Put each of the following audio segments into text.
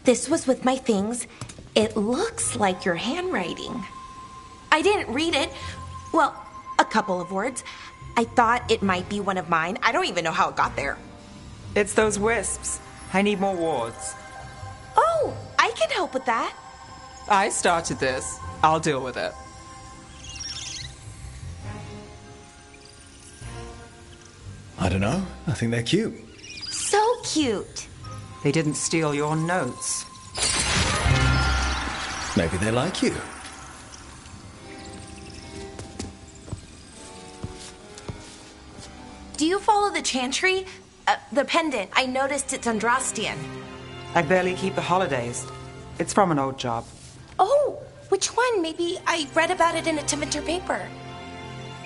This was with my things. It looks like your handwriting. I didn't read it. Well, a couple of words. I thought it might be one of mine. I don't even know how it got there. It's those wisps. I need more wards. Oh, I can help with that. I started this. I'll deal with it. I don't know. I think they're cute. So cute. They didn't steal your notes. Maybe they like you. Do you follow the chantry? The pendant. I noticed it's Andrastian. I barely keep the holidays. It's from an old job. Oh, which one? Maybe I read about it in a Timenter paper.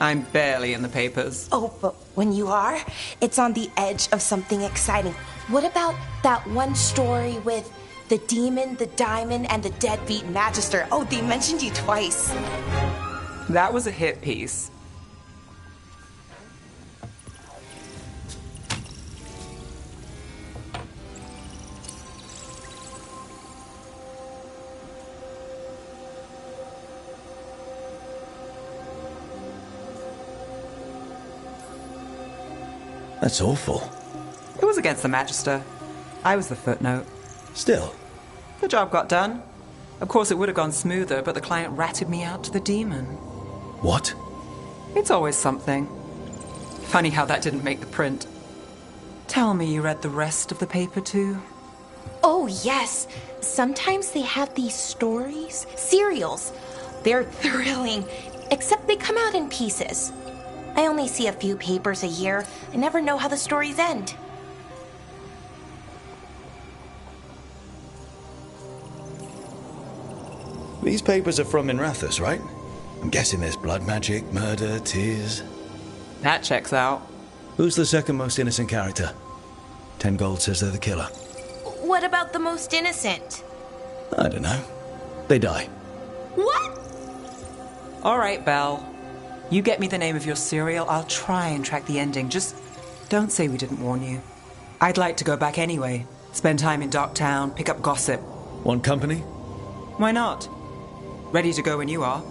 I'm barely in the papers. Oh, but when you are, it's on the edge of something exciting. What about that one story with the demon, the diamond, and the deadbeat magister? Oh, they mentioned you twice. That was a hit piece. That's awful. It was against the Magister. I was the footnote. Still. The job got done. Of course, it would have gone smoother, but the client ratted me out to the demon. What? It's always something. Funny how that didn't make the print. Tell me you read the rest of the paper, too? Oh, yes. Sometimes they have these stories, serials. They're thrilling, except they come out in pieces. I only see a few papers a year. I never know how the stories end. These papers are from Minrathus, right? I'm guessing there's blood magic, murder, tears. That checks out. Who's the second most innocent character? 10 gold says they're the killer. What about the most innocent? I don't know. They die. What? All right, Belle. You get me the name of your serial, I'll try and track the ending. Just don't say we didn't warn you. I'd like to go back anyway. Spend time in Darktown, pick up gossip. Want company? Why not? Ready to go when you are.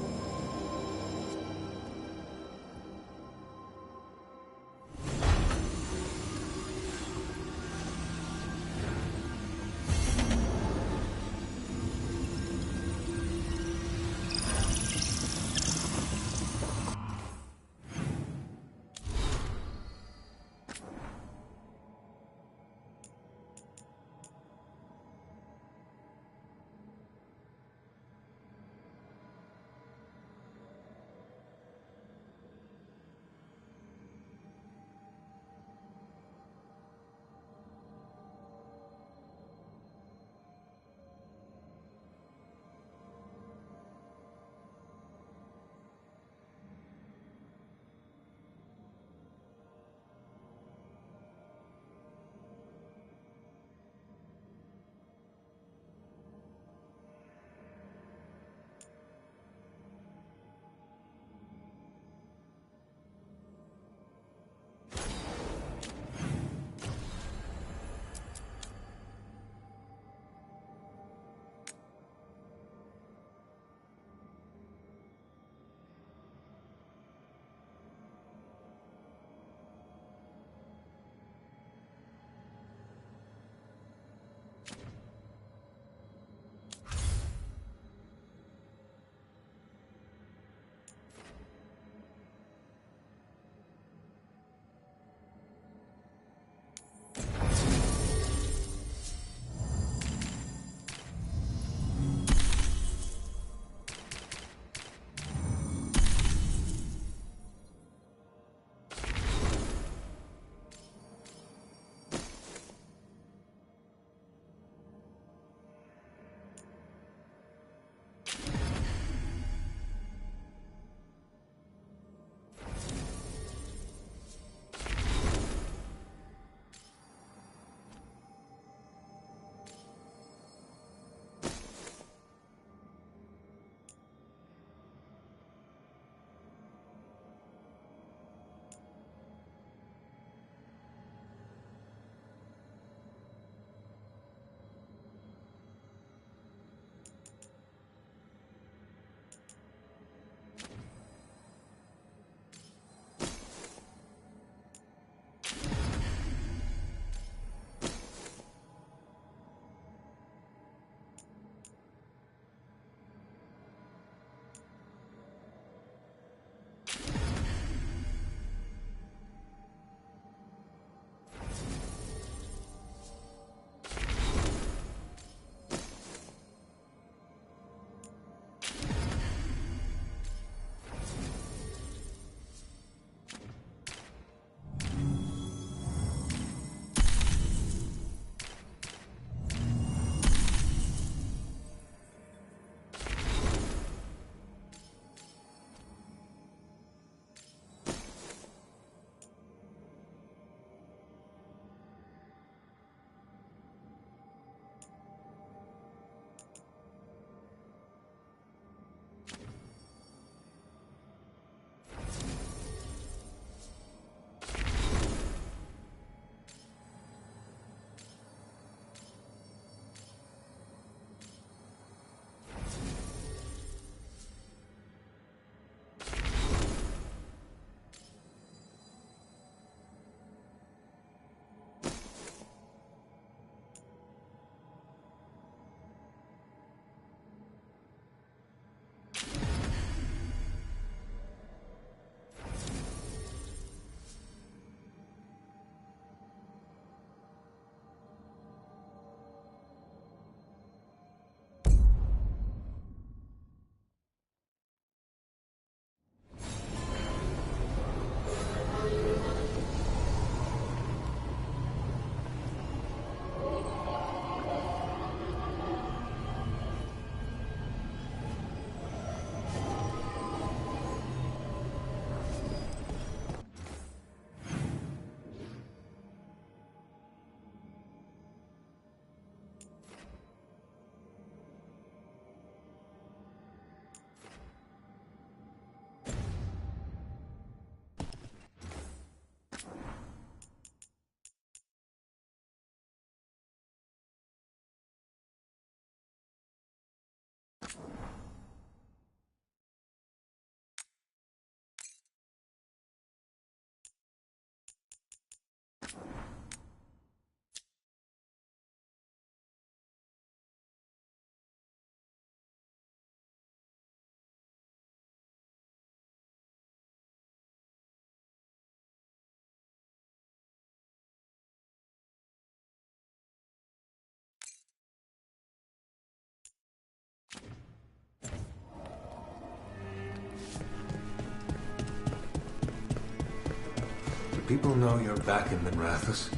people know you're back in Minrathous?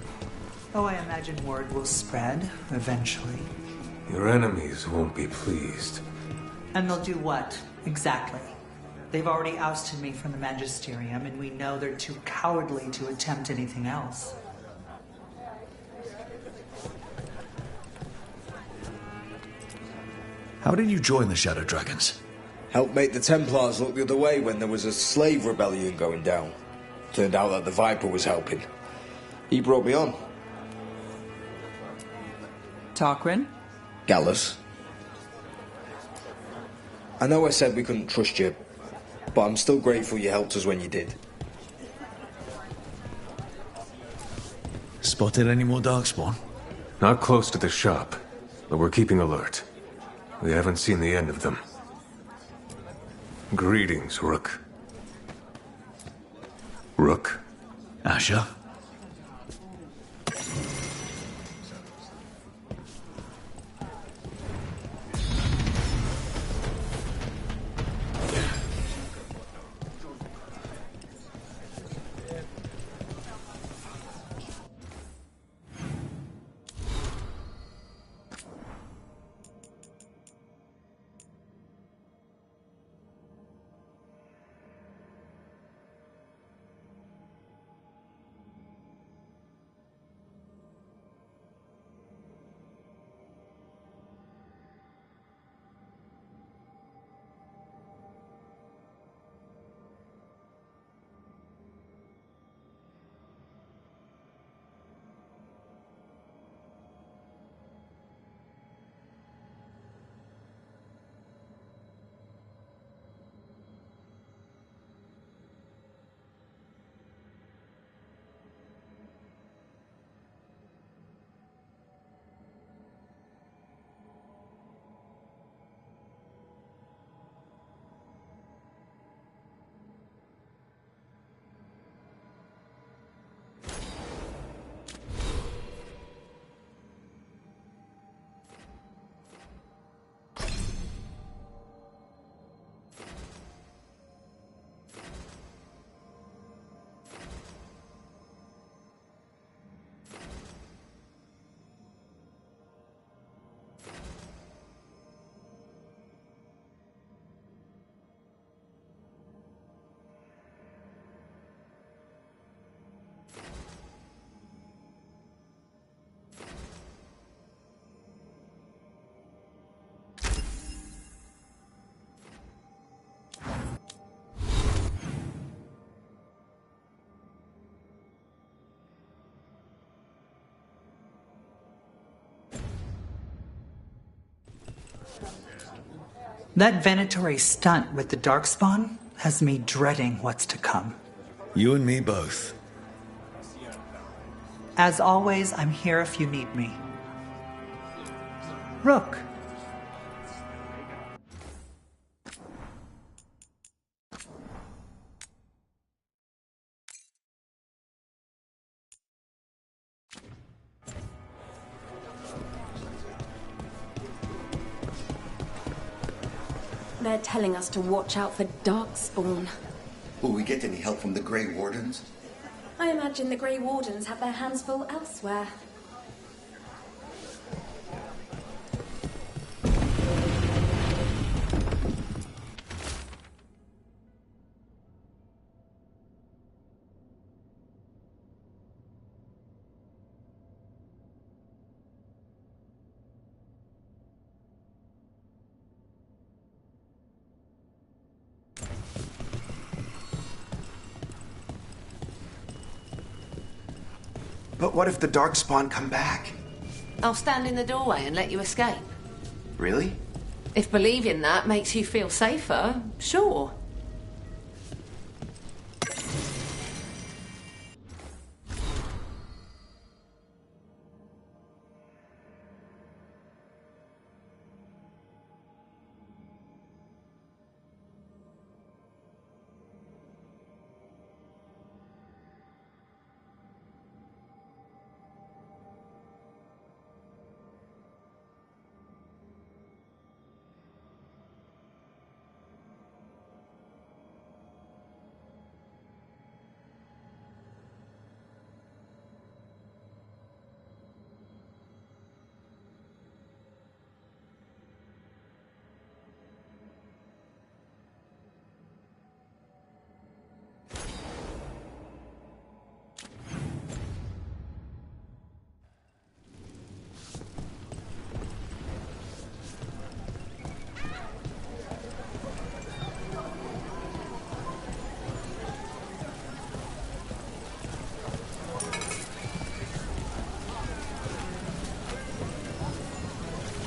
Oh, I imagine word will spread eventually. Your enemies won't be pleased. And they'll do what, exactly? They've already ousted me from the Magisterium, and we know they're too cowardly to attempt anything else. How did you join the Shadow Dragons? Helped make the Templars look the other way when there was a slave rebellion going down. Turned out that the Viper was helping. He brought me on. Tarquin? Gallus. I know I said we couldn't trust you, but I'm still grateful you helped us when you did. Spotted any more Darkspawn? Not close to the shop, but we're keeping alert. We haven't seen the end of them. Greetings, Rook. Rook? Asher? That Venatori stunt with the Darkspawn has me dreading what's to come. You and me both. As always, I'm here if you need me. Rook. They're telling us to watch out for Darkspawn. Will we get any help from the Grey Wardens? I imagine the Grey Wardens have their hands full elsewhere. But what if the Darkspawn come back? I'll stand in the doorway and let you escape. Really? If believing that makes you feel safer, sure.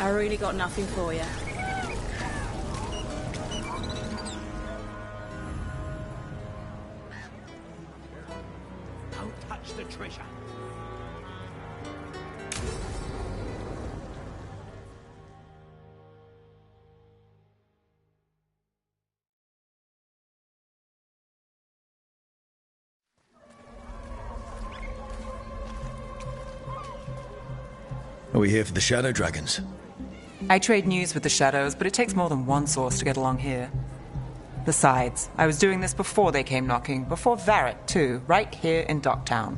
I really got nothing for you. Don't touch the treasure. Are we here for the Shadow Dragons? I trade news with the Shadows, but it takes more than one source to get along here. Besides, I was doing this before they came knocking, before Varret, too, right here in Docktown.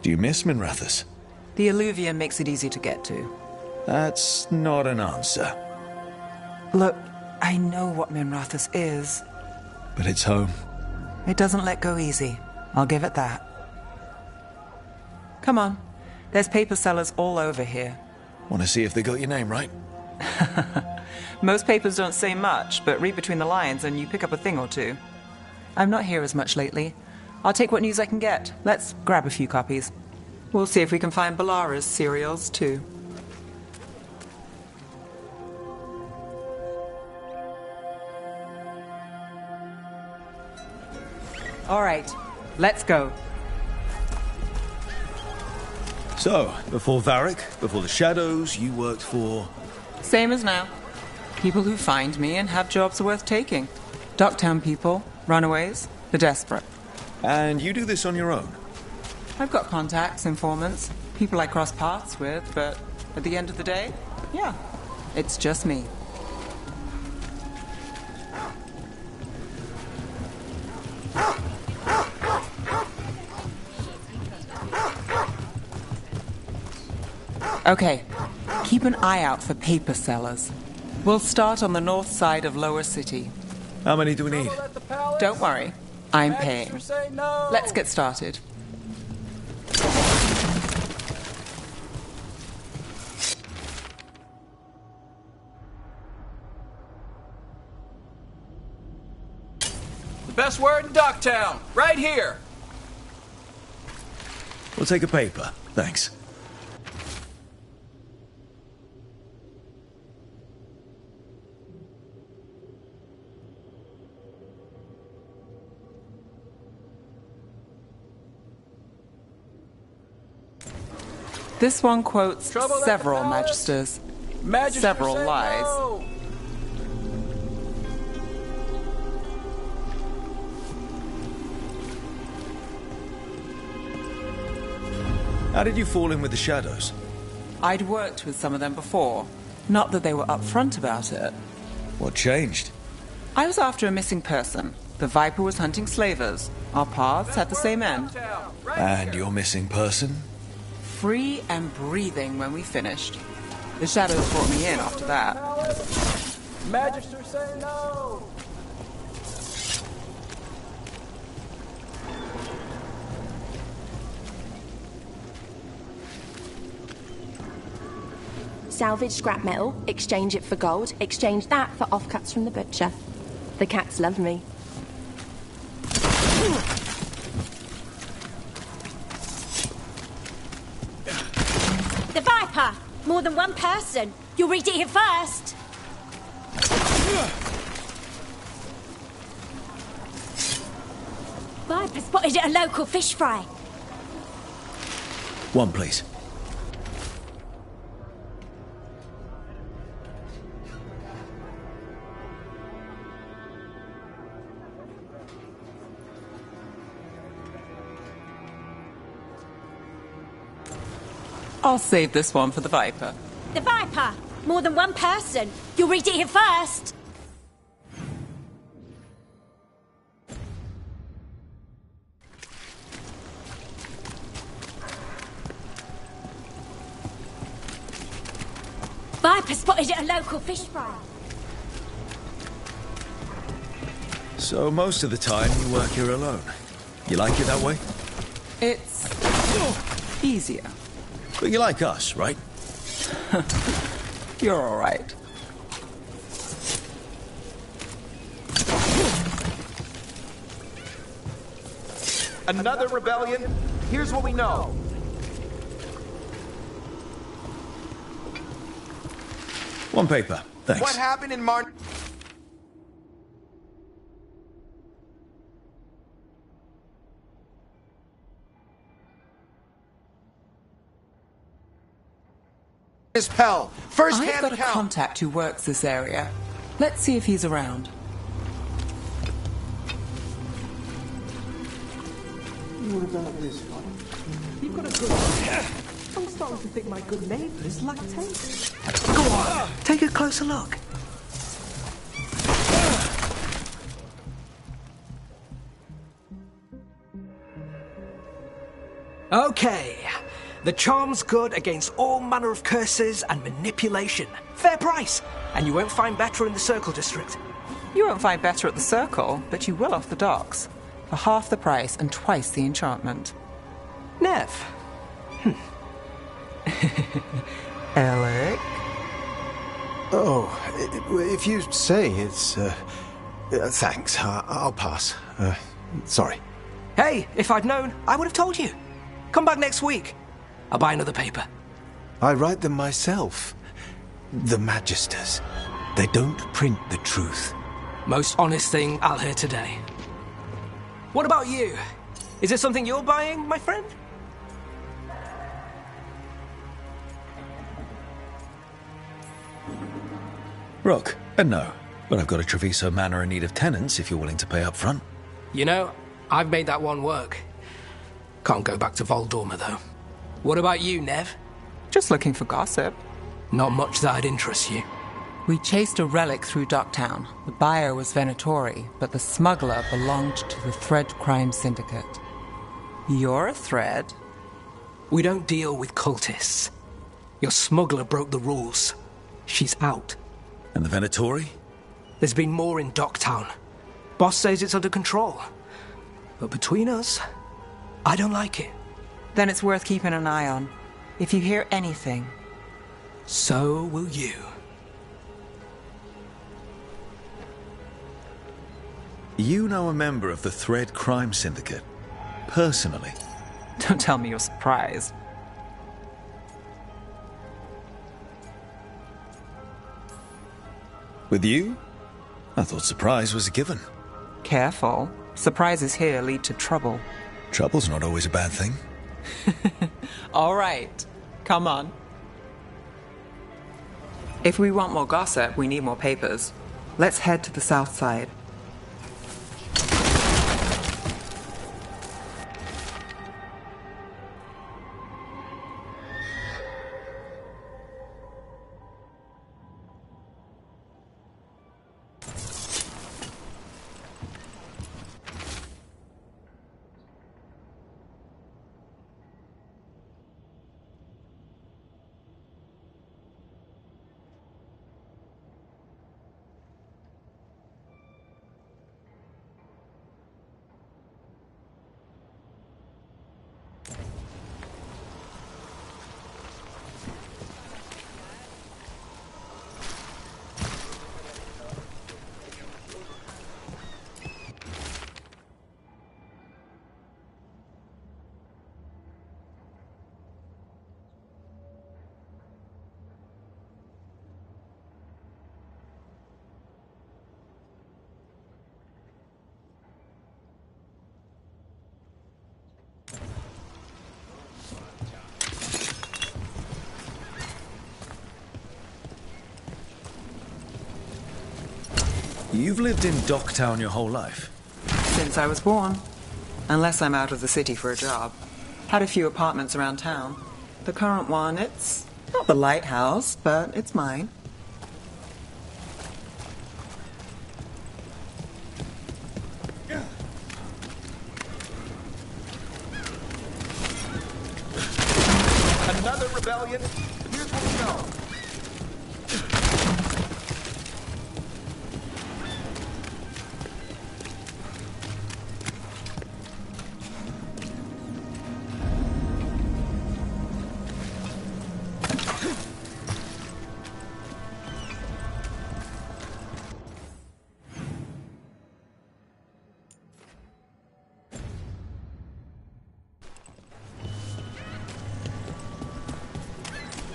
Do you miss Minrathous? The alluvium makes it easy to get to. That's not an answer. Look, I know what Minrathous is. But it's home. It doesn't let go easy. I'll give it that. Come on. There's paper sellers all over here. Want to see if they got your name right? Most papers don't say much, but read between the lines and you pick up a thing or two. I'm not here as much lately. I'll take what news I can get. Let's grab a few copies. We'll see if we can find Balara's cereals, too. All right, let's go. So, before Varric, before the Shadows, you worked for... Same as now. People who find me and have jobs worth taking. Docktown people, runaways, the desperate. And you do this on your own? I've got contacts, informants, people I cross paths with, but at the end of the day, yeah, it's just me. Okay, keep an eye out for paper sellers. We'll start on the north side of Lower City. How many do we need? Don't worry, I'm paying. Let's get started. The best word in Docktown, right here. We'll take a paper, thanks. This one quotes several magisters, several lies. How did you fall in with the Shadows? I'd worked with some of them before. Not that they were upfront about it. What changed? I was after a missing person. The Viper was hunting slavers. Our paths had the same end. And your missing person? Free and breathing when we finished. The Shadows brought me in after that. Magister say no. Salvage scrap metal, exchange it for gold, exchange that for offcuts from the butcher. The cats love me. The Viper! More than one person. You'll read it here first. Viper spotted at a local fish fry. One, please. I'll save this one for the Viper. The Viper! More than one person. You'll read it here first. Viper spotted at a local fish fry. So most of the time you work here alone. You like it that way? It's easier. But you like us, right? You're all right. Another rebellion? Here's what we know. One paper, thanks. What happened in Pell, first-hand I've got a account. contact who works this area. Let's see if he's around. What about this one? You've got a good one. I'm starting to think my good neighbour's lactating. Go on, take a closer look. Okay. The charm's good against all manner of curses and manipulation. Fair price. And you won't find better in the Circle District. You won't find better at the Circle, but you will off the docks. For half the price and twice the enchantment. Neve. Alec? Oh, if you say it's... thanks. I'll pass. Sorry. Hey, if I'd known, I would have told you. Come back next week. I'll buy another paper. I write them myself. The Magisters. They don't print the truth. Most honest thing I'll hear today. What about you? Is it something you're buying, my friend? Rook, no. But I've got a Treviso Manor in need of tenants if you're willing to pay up front. You know, I've made that one work. Can't go back to Voldorma, though. What about you, Neve? Just looking for gossip. Not much that'd interest you. We chased a relic through Docktown. The buyer was Venatori, but the smuggler belonged to the Thread Crime Syndicate. You're a Thread? We don't deal with cultists. Your smuggler broke the rules. She's out. And the Venatori? There's been more in Docktown. Boss says it's under control. But between us, I don't like it. Then it's worth keeping an eye on. If you hear anything. So will you. You know a member of the Thread Crime Syndicate? Personally? Don't tell me you're surprised. With you? I thought surprise was a given. Careful. Surprises here lead to trouble. Trouble's not always a bad thing. All right. Come on. If we want more gossip, we need more papers. Let's head to the south side. You've lived in Docktown your whole life? Since I was born. Unless I'm out of the city for a job. Had a few apartments around town. The current one, it's not the lighthouse, but it's mine. Another rebellion? Here's what we know.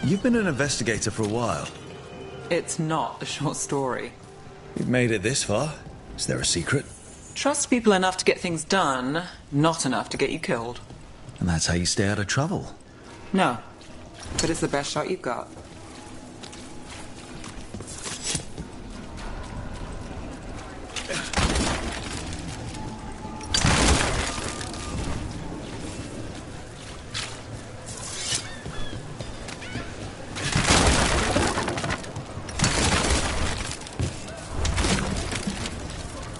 You've been an investigator for a while. It's not a short story. You've made it this far. Is there a secret? Trust people enough to get things done, not enough to get you killed. And that's how you stay out of trouble. No, but it's the best shot you've got.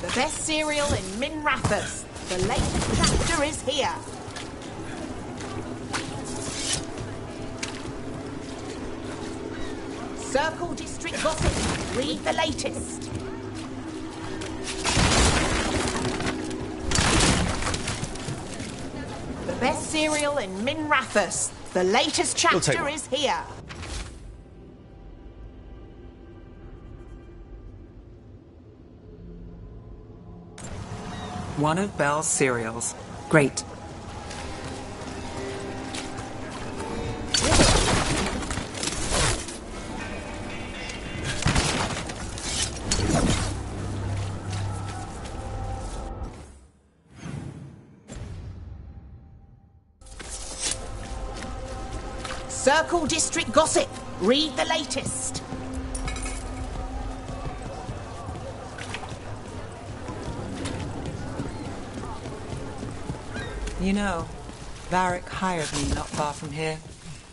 The best cereal in Minrathous. The latest chapter is here. Circle District Gossip. Read the latest. The best cereal in Minrathous. The latest chapter is here. One of Belle's cereals. Great. Circle District Gossip. Read the latest. You know, Varric hired me not far from here.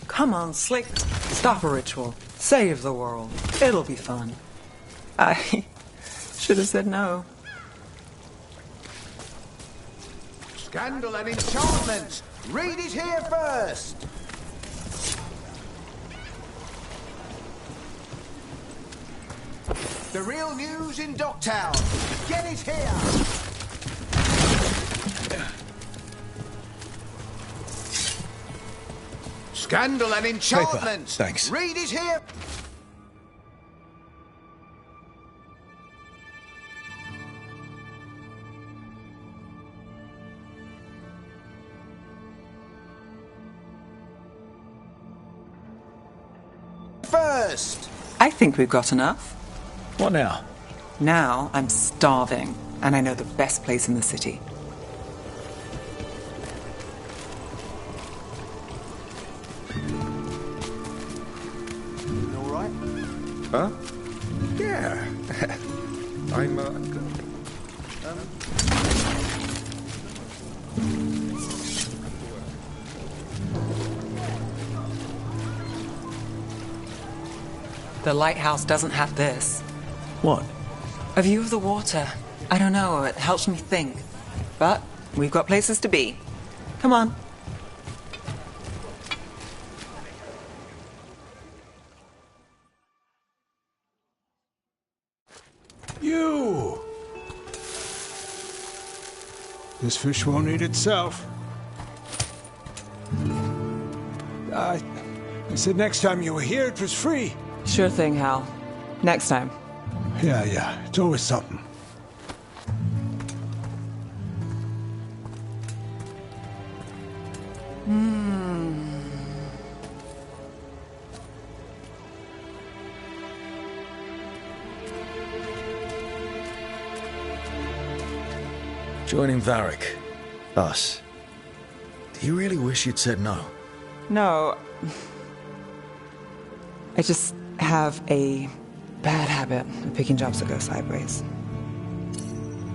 Come on, Slick. Stop a ritual. Save the world. It'll be fun. I should have said no. Scandal and enchantment. Read it here first. The real news in Docktown. Get it here. Scandal and enchantment. Paper. Thanks. Read it here. First. I think we've got enough. What now? Now I'm starving, and I know the best place in the city. All right? Huh? Yeah. I'm good. The lighthouse doesn't have this. What? A view of the water. I don't know, it helps me think. But we've got places to be. Come on. You! This fish won't eat itself. I said next time you were here it was free. Sure thing, Hal. Next time. Yeah, it's always something. Joining Varric. Us. Do you really wish you'd said no? No. I just have a bad habit of picking jobs that go sideways.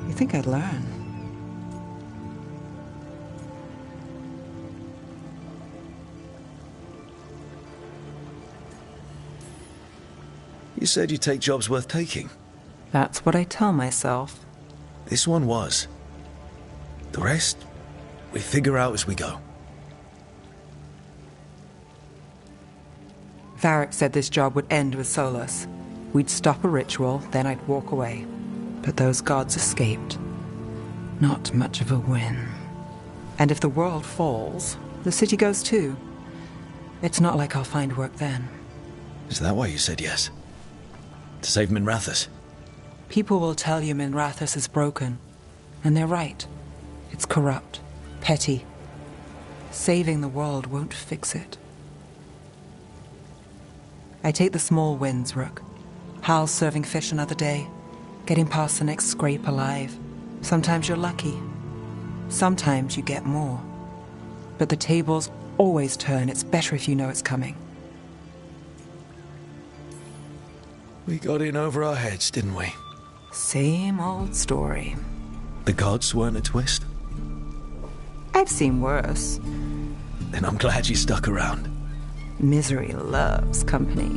You think I'd learn? You said you'd take jobs worth taking. That's what I tell myself. This one was. The rest, we figure out as we go. Varric said this job would end with Solus. We'd stop a ritual, then I'd walk away. But those gods escaped. Not much of a win. And if the world falls, the city goes too. It's not like I'll find work then. Is that why you said yes? To save Minrathous? People will tell you Minrathous is broken. And they're right. It's corrupt, petty. Saving the world won't fix it. I take the small wins, Rook. Hal serving fish another day, getting past the next scrape alive. Sometimes you're lucky. Sometimes you get more. But the tables always turn. It's better if you know it's coming. We got in over our heads, didn't we? Same old story. The gods weren't a twist? I've seen worse. Then I'm glad you stuck around. Misery loves company.